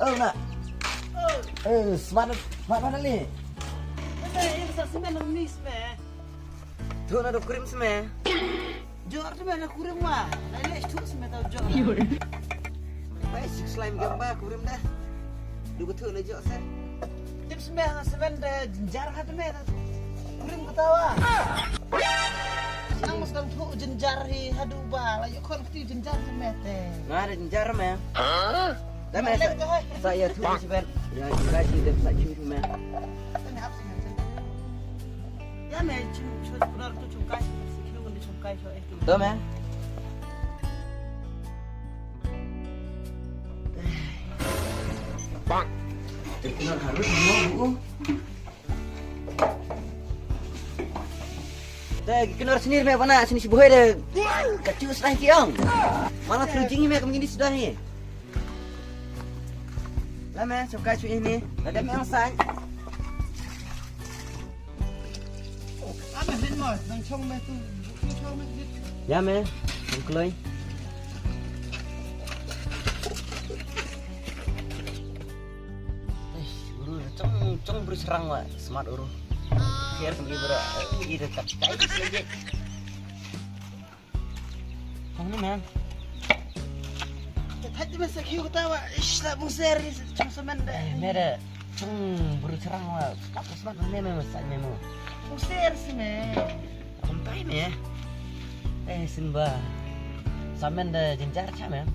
Oh, nak. Semangat mana ni? Ini besar semen nis me. Tu nak kurim semua. Jor tu mana kurim wah. Lain tu semen tau jor. Baik, slime gambar kurim dah. Du betul aja saya. Tip semen dah jenjar hat me. Kurim ketawa. Sang mas kang tu jenjar hi hadu ba. Layu kon tu jenjar semen teh. Nggak ada jenjar mah. Dah mah saya tu sebentar. Ya, gaji dah tak cuci mah. Ya me chu benar tu cungkai. Sikit pun dicungkai so itu. Tu mah. Bang. Kita harus nunggu. Dah kena sendiri meh mana sini si boy dah. Kacau selah kiong. Mana terujing meh kemini sudah ni. Lah meh suka cuci ni. Ada meh sang. Apa ben mo? Nang chong me tu. Chong me dit. Ya meh. Mungkin. Cong berserang wah smart uru. Share kembali ini dekat kayak lagi. Cong ni man. Tadi masa kiu tawa ish lah bungser ni cong semen dah. Mera cong berserang wah. Apa smart ni memang saya memang. Bungser sih me. Aku tahu ni. Simba. Samen dah jenjar cam ya.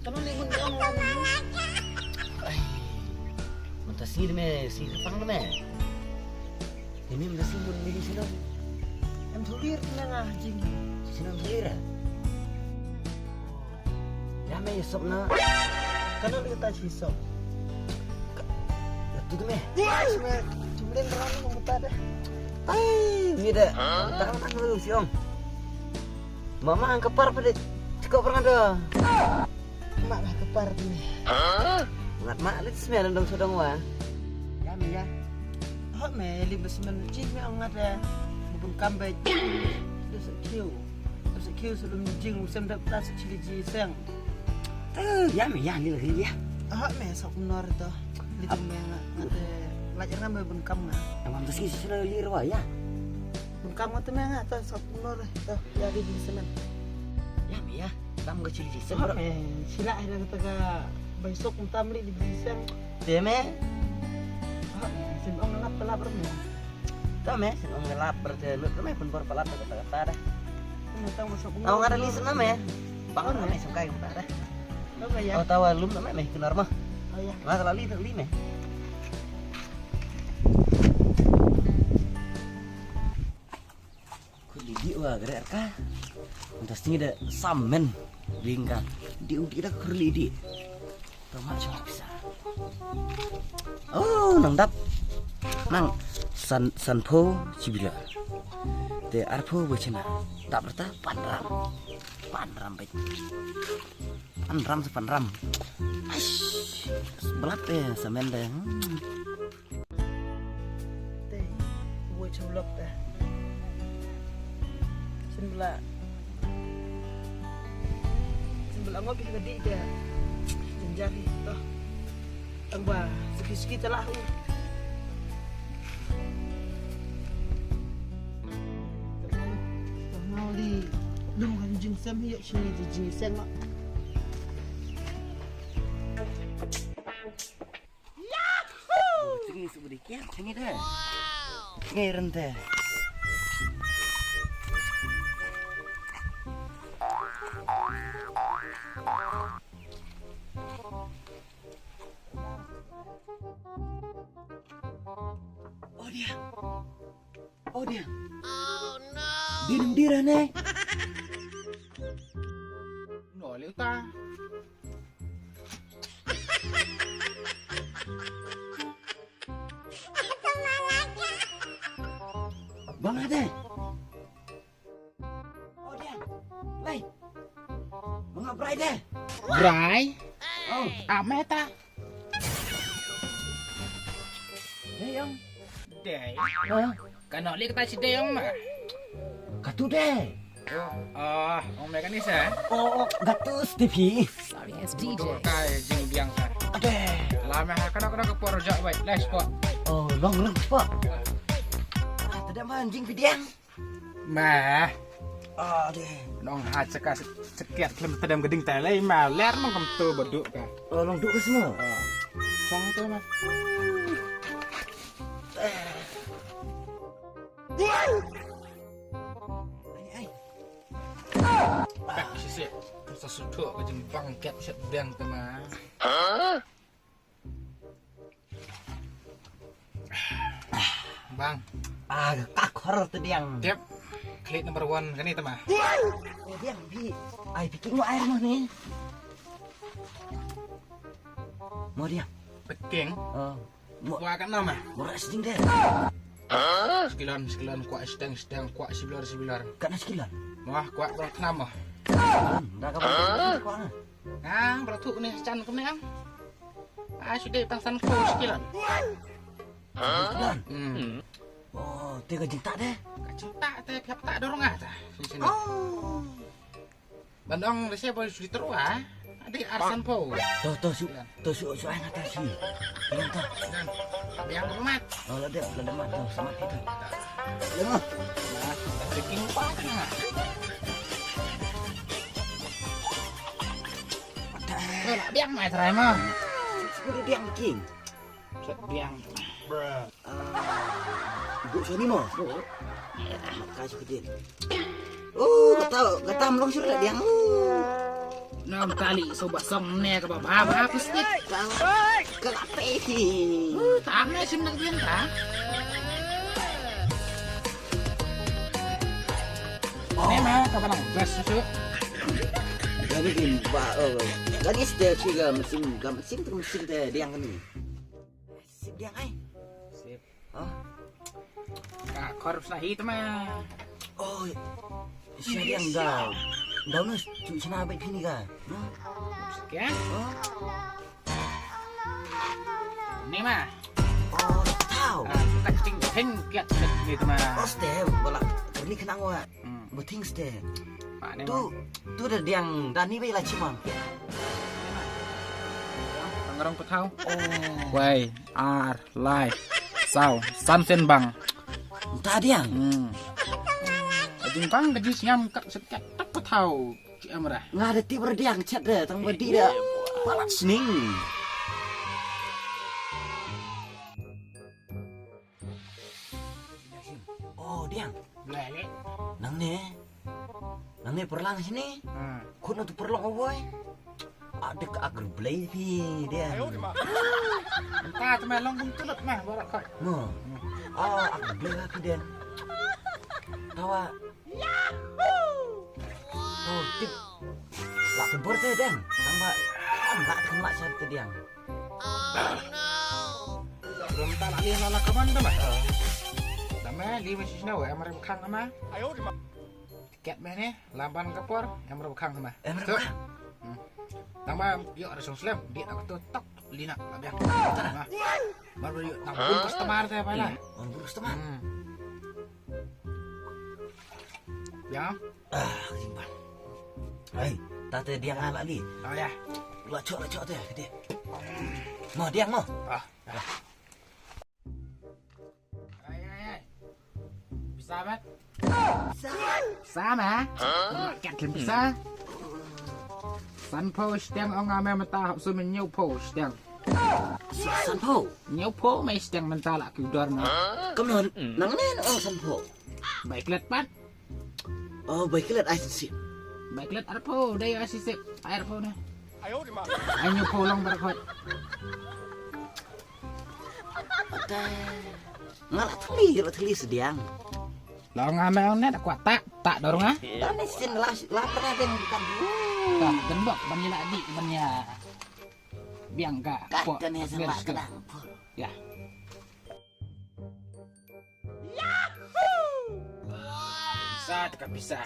Kamu ni pun orang lagi. Sini me, sini pang me. Ini mesti mun milih sini. Em thulir nang jing. Sini tulir. Ya me sop na. Kana kita hisop. Tu me. Me jumlen orang ni muta dah. Vida. Tak lu siom. Mama ang kepar pada cukup pernah dah. Mak lah kepar ni. Ngat mak lit semua dong sedang wah. Ya. Hot me libas man jing me ang ada bubun kambe. Dosa kiu sebelum jing usam dak tas cili ji sang. Ya me ya ni lagi ya. Hot me sok nor to. Litum me ada lajar nambah bun kam nga. Amam tu sih sudah lir wah ya. Bun kam tu me nga to sok nor to ya di semen. Ya me ya. Kamu ke cili ji sang. Hot me sila ada kata besok untam li di sang. Dia me. Sinong ngat pelap bermi. Tahu me, sinong ngelap bertelut me pun berpelap kata-kata dah. Tahu masuk. Tahu ada listen nama ya. Bangun me suka yang dah. Tahu ya. Oh tahu lum nama me kenar mah. Oh ya. Mas lali tu li me. Kuli wah gerak ka. Untas tinggi dah samen lingkar. Di dah kurli di. Tahu macam bisa. Oh, nang dap. Nang sanpo cibila. De arpo bacana. Tak berta panram. Panram baik. Panram sepanram. Aish. Belat ya semen deh. Teh, buat culok dah. Sebelah ngopi tadi dia. Jenjari toh. Tambah sikit-sikit telah. Mau di belum kan jing sam hiyo sini di jing sam mak. Yahoo! Sini sedikit, sini dah. Ngeren teh. Oh dia. Oh no. Direm nih. Noleu ta. Bang ada. Oh dia. Lai. Mengaprai deh. Bray. Oh, Ame ta. yang. Day. Oh, Kanoli kita si Deyong mah. katu deh. Ông này kan ni sa. Oh, gatus TV. Sorry, it's DJ. Kai jing biang sa. Ade. Lama kadang-kadang ke porja baik. Lai spot. Oh, long pak. Tidak mancing pidiang. Mah, Ade. nong ha cekas cekiat klem tedam geding telai ma ler mong kam tu beduk ka. Oh, long duk ke semua. Song tu mah. Pak sisi. Sa suduk ke jing bangket sedang tu mah. Bang, Kakor tu diang. tiap klik number 1 kan ni tu mah. Oh, diang pi. Ai bikin mu air mah ni. Mau diang. Peking. Oh, mau Wa kan nama. murah seding deh. Sekilan kuat sedang kuat sibilar. Kat nak sekilan. Wah, kuat orang nama. Dah kapan kau nak? Ang beratuk ni can ke ni ang. Sudah pangsan ko sekilan. Sekilan. Oh, tiga juta deh. Cinta teh pihak tak dorong ta. Sini. Oh. Bandong rese boleh sudah terus Adik arsan po. Tu su ai nak kasi. Yang tu. Yang bermat. Oh, ada mat tu sama kita. Lemah. Bikin apa na. Lah biang mai try mah. Sudah diang king. Biang. Ibu sini mo. Makasih kecil. Oh, kata melong sudah diang. Nam tali sobat song ne ka baba pustik. Kelape. Tang sim nak biang ta. Ni mah ka balang gas susu. Jadi kimba. Lagi setiap tiga mesin tu mesin teh diang ni. Sip diang ai. Sip. Oh. Ka korps nahi tu mah. Oh. Siapa diang dah. Dah nak cuci sana baik sini kah? Sekian. Oh. Ni mah. Oh, tahu. Kacing heng kiat ni tu mah. Oh, step. Bola. Ini kenang wa. Beting step. Pak ni Tu dah diang Dani baik lah cimang. Pengerong petau. Wei, ar, lai, sau, samsen bang. Tak diang. Jing bang gaji siam kat sekat tak petau. Cik amrah. Nggak ada tiba diang chat dah. Tang bedi dah. Palat sening. Oh, diang. Lele. Nang ni perlang sini. Kau nak tu perlang apa boy? Ada ke agar belai pi dia. Entah tu melong pun tulut mah barak kau. Mo. Oh, agar belai pi dia. Tawa. Oh, tip. Lak tempur tu dan. Tambah. Enggak kena satu diang. Belum tak lali lala kaman tu mah. Nama li masih sini weh amar bekang sama. Tiket meh ni lamban kapor amar bekang sama. Mereka. Nama yuk ada soslam dia nak tutup lina labiang. Baru yuk tambun customer saya pala. Oh, burus teman. Ya. Simpan. Hai, tata diang ala ni. Oh ya. Lacok tu gede. Mau diang mau. Ay. Bisa mat? Sah. Sama. Kat bisa. San post yang orang ame mata hapsu menyau post yang. Sanpo. Nyau po mai sedang mentala ke udar na. Kamu nang ni oh sanpo. Baiklet pan. Oh, baiklah ai sip. Baiklet arpo day asisip air po na. Ay nyau po long barakot. Ngalah tuli sediang. Long ame on net kuat tak dorong ah. Dan ni sin lapar ada yang bukan. Tak tembak banyak di banyak. Biang ka. Kata ni salah kadang. Ya. Bisa tak bisa.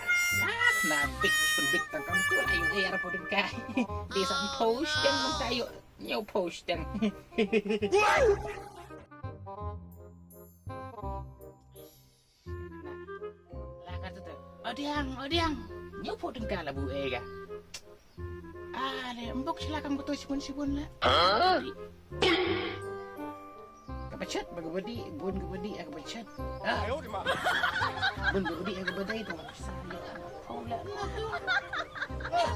Nabik penbik tangkam tu ayo air po din ka. Di san post yang tayo nyau post yang. Odiang. Nyupo tengkala bu ega. Le mbok silakan betul sibun lah. Kepecat bagabadi, bun gabadi aku pecat. Bun gabadi aku badai itu nggak bisa. Problem lah.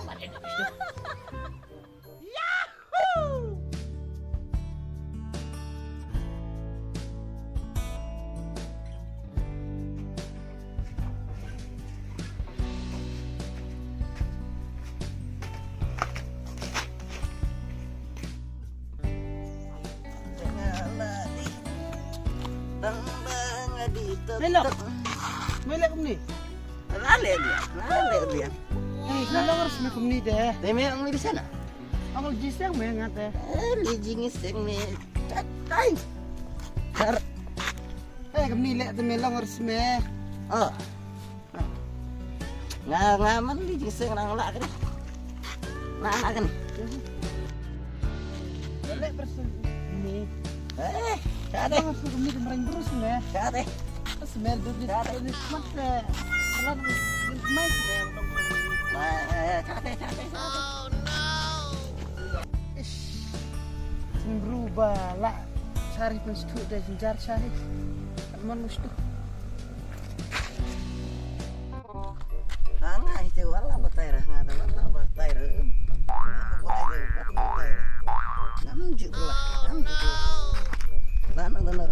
Mana nggak bisa. Melok. Melok kum ni. Lale dia. Kalau harus kum ni deh. Teme ang di sana. Ako jisang may nga deh. Lijingis yang ni tatay. Kar. Kum ni lek melong harus me. Oh. Ngaman lijingis yang nang lak ni. Nana kan. Lek person ni. Kade. Ako kum ni kemarin terus me. Kade. Smell do this. Ini smart deh. Kalau mais deh. Kade. Berubah lah. Syarif mesti deh jar Syarif. Kalman mesti. Ana itu wala bataira ngata wala bataira. Namjuk lah. Benar.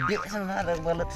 Dik sana ada balet.